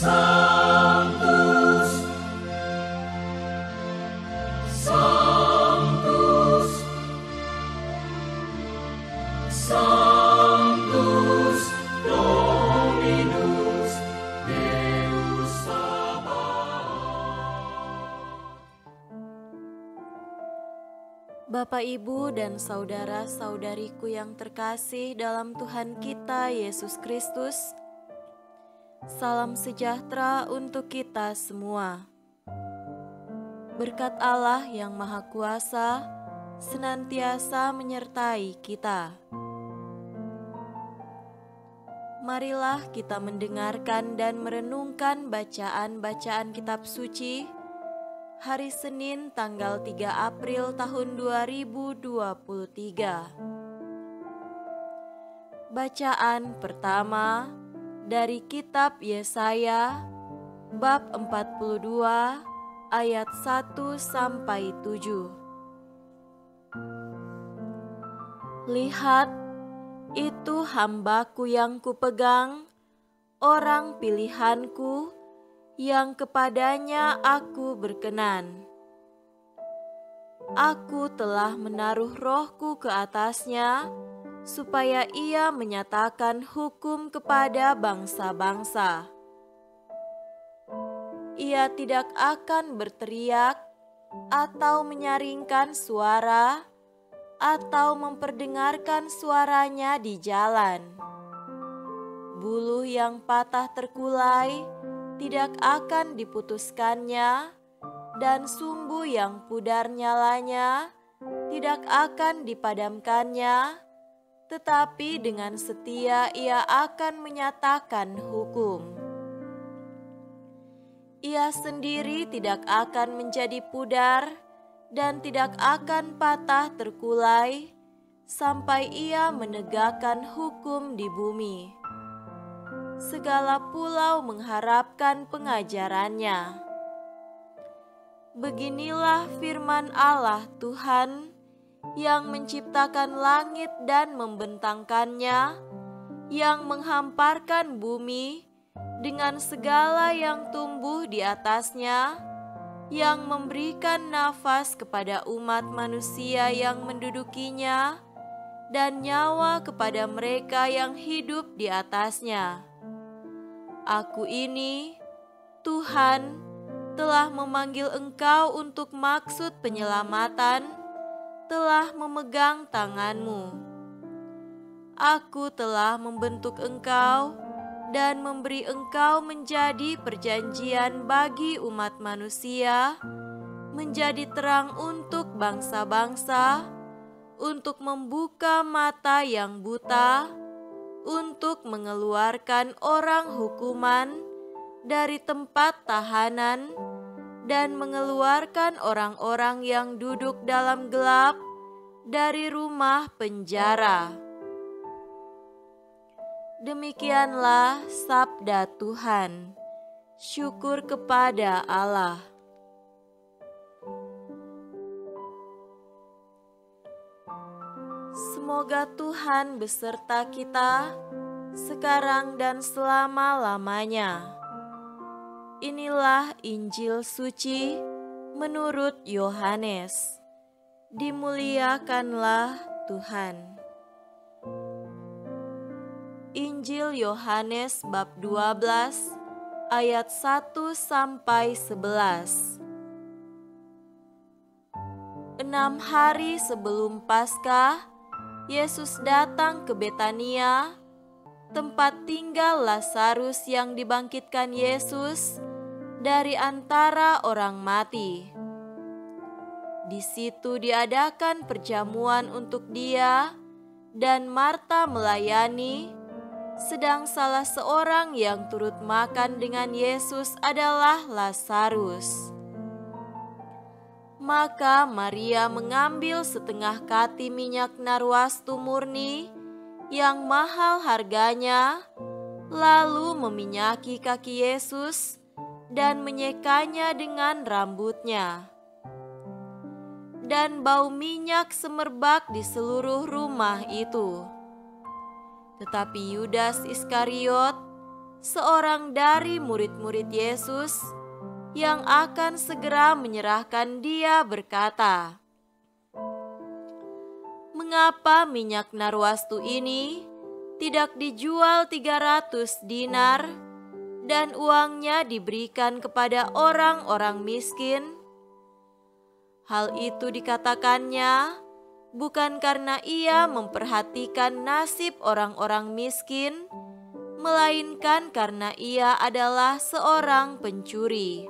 Sanctus, Sanctus, Sanctus Dominus Deus Sabaoth. Bapak, Ibu, dan saudara-saudariku yang terkasih dalam Tuhan kita Yesus Kristus, salam sejahtera untuk kita semua. Berkat Allah yang Maha Kuasa senantiasa menyertai kita. Marilah kita mendengarkan dan merenungkan bacaan-bacaan kitab suci hari Senin tanggal 3 April tahun 2023. Bacaan pertama dari kitab Yesaya bab 42 ayat 1 sampai 7. Lihat, itu hambaku yang kupegang, orang pilihanku yang kepadanya aku berkenan. Aku telah menaruh rohku ke atasnya, supaya ia menyatakan hukum kepada bangsa-bangsa. Ia tidak akan berteriak atau menyaringkan suara atau memperdengarkan suaranya di jalan. Buluh yang patah terkulai tidak akan diputuskannya, dan sumbu yang pudar nyalanya tidak akan dipadamkannya, tetapi dengan setia ia akan menyatakan hukum. Ia sendiri tidak akan menjadi pudar dan tidak akan patah terkulai sampai ia menegakkan hukum di bumi. Segala pulau mengharapkan pengajarannya. Beginilah firman Allah Tuhan yang menciptakan langit dan membentangkannya, yang menghamparkan bumi dengan segala yang tumbuh di atasnya, yang memberikan nafas kepada umat manusia yang mendudukinya, dan nyawa kepada mereka yang hidup di atasnya. Aku ini, Tuhan, telah memanggil engkau untuk maksud penyelamatan, telah memegang tanganmu. Aku telah membentuk engkau dan memberi engkau menjadi perjanjian bagi umat manusia, menjadi terang untuk bangsa-bangsa, untuk membuka mata yang buta, untuk mengeluarkan orang hukuman dari tempat tahanan, dan mengeluarkan orang-orang yang duduk dalam gelap dari rumah penjara. Demikianlah sabda Tuhan. Syukur kepada Allah. Semoga Tuhan beserta kita sekarang dan selama-lamanya. Inilah Injil suci menurut Yohanes. Dimuliakanlah Tuhan. Injil Yohanes bab 12 ayat 1 sampai 11. 6 hari sebelum Paskah, Yesus datang ke Betania, tempat tinggal Lazarus yang dibangkitkan Yesus dari antara orang mati. Di situ diadakan perjamuan untuk dia, dan Marta melayani, sedang salah seorang yang turut makan dengan Yesus adalah Lazarus. Maka Maria mengambil setengah kati minyak narwastu murni yang mahal harganya, lalu meminyaki kaki Yesus dan menyekanya dengan rambutnya. Dan bau minyak semerbak di seluruh rumah itu. Tetapi Yudas Iskariot, seorang dari murid-murid Yesus yang akan segera menyerahkan Dia berkata, "Mengapa minyak narwastu ini tidak dijual 300 dinar dan uangnya diberikan kepada orang-orang miskin?" Hal itu dikatakannya bukan karena ia memperhatikan nasib orang-orang miskin, melainkan karena ia adalah seorang pencuri.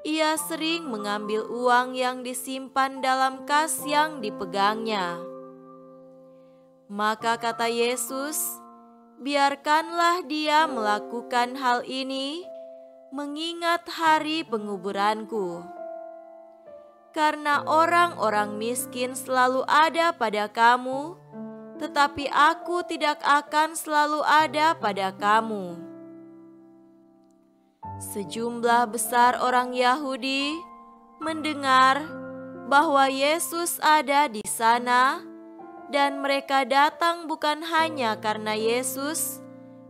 Ia sering mengambil uang yang disimpan dalam kas yang dipegangnya. Maka kata Yesus, "Biarkanlah dia melakukan hal ini mengingat hari penguburanku. Karena orang-orang miskin selalu ada pada kamu, tetapi aku tidak akan selalu ada pada kamu." Sejumlah besar orang Yahudi mendengar bahwa Yesus ada di sana, dan mereka datang bukan hanya karena Yesus,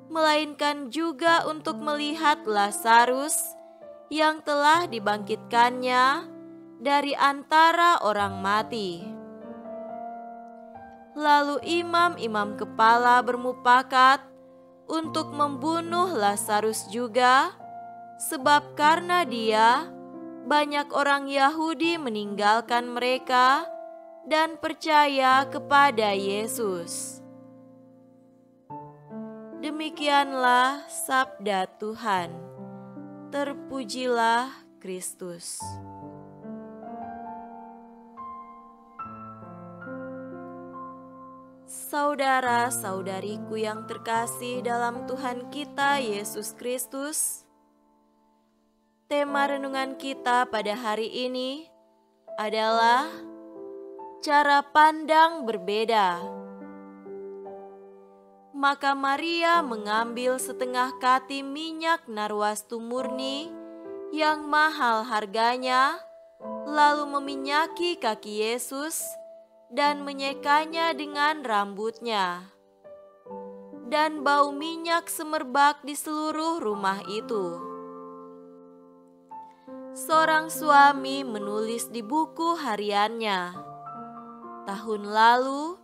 melainkan juga untuk melihat Lazarus yang telah dibangkitkannya dari antara orang mati. Lalu imam-imam kepala bermufakat untuk membunuh Lazarus juga, sebab karena dia, banyak orang Yahudi meninggalkan mereka dan percaya kepada Yesus. Demikianlah sabda Tuhan. Terpujilah Kristus. Saudara-saudariku yang terkasih dalam Tuhan kita Yesus Kristus, tema renungan kita pada hari ini adalah cara pandang berbeda. Maka Maria mengambil setengah kati minyak narwastu murni yang mahal harganya, lalu meminyaki kaki Yesus dan menyekanya dengan rambutnya. Dan bau minyak semerbak di seluruh rumah itu. Seorang suami menulis di buku hariannya, "Tahun lalu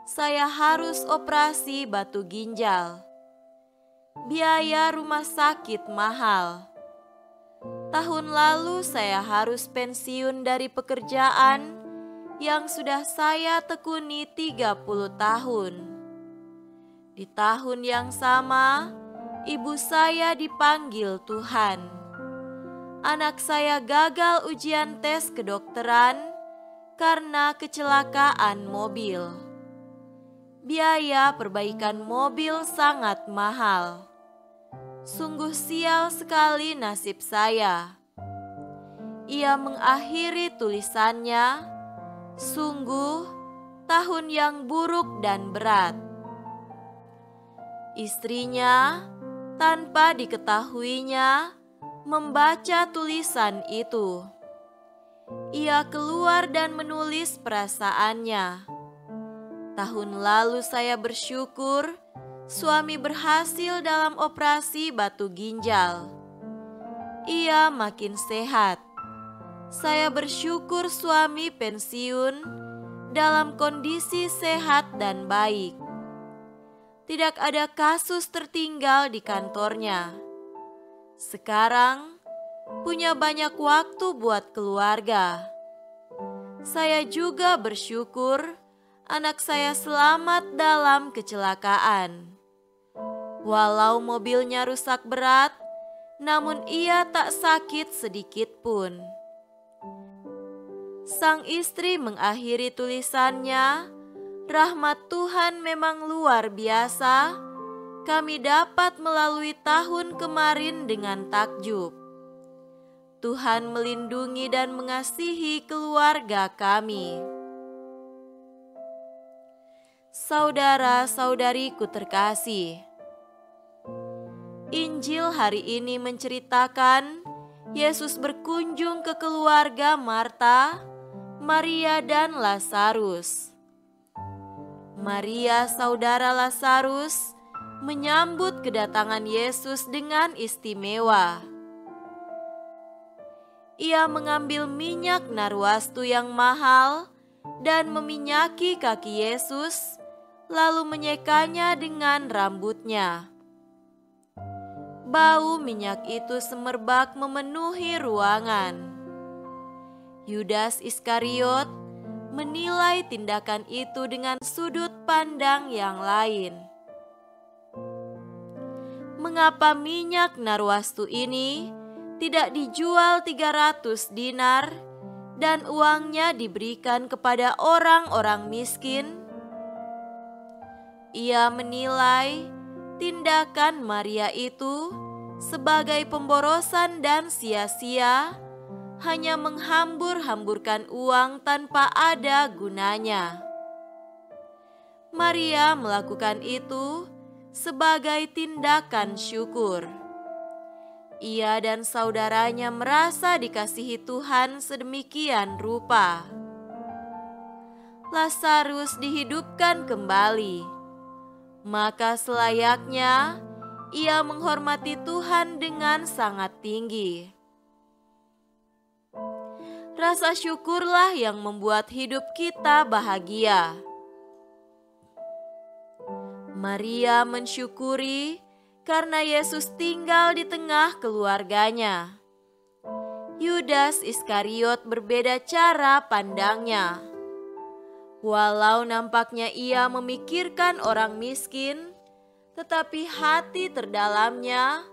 saya harus operasi batu ginjal. Biaya rumah sakit mahal. Tahun lalu saya harus pensiun dari pekerjaan yang sudah saya tekuni 30 tahun. Di tahun yang sama, ibu saya dipanggil Tuhan. Anak saya gagal ujian tes kedokteran karena kecelakaan mobil. Biaya perbaikan mobil sangat mahal. Sungguh sial sekali nasib saya." Ia mengakhiri tulisannya, "Sungguh tahun yang buruk dan berat." Istrinya, tanpa diketahuinya, membaca tulisan itu. Ia keluar dan menulis perasaannya. "Tahun lalu saya bersyukur suami berhasil dalam operasi batu ginjal. Ia makin sehat. Saya bersyukur suami pensiun dalam kondisi sehat dan baik. Tidak ada kasus tertinggal di kantornya. Sekarang punya banyak waktu buat keluarga. Saya juga bersyukur anak saya selamat dalam kecelakaan. Walau mobilnya rusak berat, namun ia tak sakit sedikit pun." Sang istri mengakhiri tulisannya, "Rahmat Tuhan memang luar biasa. Kami dapat melalui tahun kemarin dengan takjub. Tuhan melindungi dan mengasihi keluarga kami." Saudara-saudariku terkasih, Injil hari ini menceritakan Yesus berkunjung ke keluarga Marta, Maria, dan Lazarus. Maria, saudara Lazarus, menyambut kedatangan Yesus dengan istimewa. Ia mengambil minyak narwastu yang mahal dan meminyaki kaki Yesus, lalu menyekanya dengan rambutnya. Bau minyak itu semerbak memenuhi ruangan. Yudas Iskariot menilai tindakan itu dengan sudut pandang yang lain. Mengapa minyak narwastu ini tidak dijual 300 dinar dan uangnya diberikan kepada orang-orang miskin? Ia menilai tindakan Maria itu sebagai pemborosan dan sia-sia, hanya menghambur-hamburkan uang tanpa ada gunanya. Maria melakukan itu sebagai tindakan syukur. Ia dan saudaranya merasa dikasihi Tuhan sedemikian rupa. Lazarus dihidupkan kembali, maka selayaknya ia menghormati Tuhan dengan sangat tinggi. Rasa syukurlah yang membuat hidup kita bahagia. Maria mensyukuri karena Yesus tinggal di tengah keluarganya. Yudas Iskariot berbeda cara pandangnya. Walau nampaknya ia memikirkan orang miskin, tetapi hati terdalamnya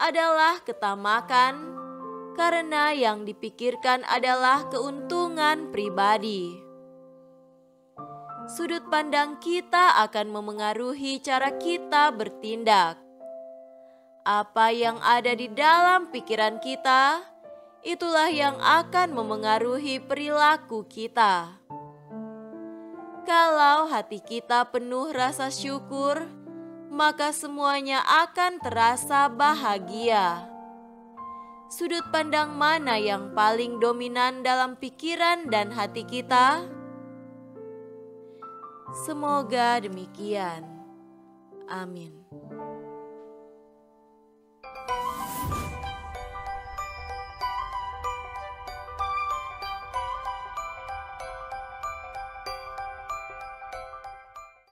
adalah ketamakan, karena yang dipikirkan adalah keuntungan pribadi. Sudut pandang kita akan memengaruhi cara kita bertindak. Apa yang ada di dalam pikiran kita, itulah yang akan memengaruhi perilaku kita. Kalau hati kita penuh rasa syukur, maka semuanya akan terasa bahagia. Sudut pandang mana yang paling dominan dalam pikiran dan hati kita? Semoga demikian. Amin.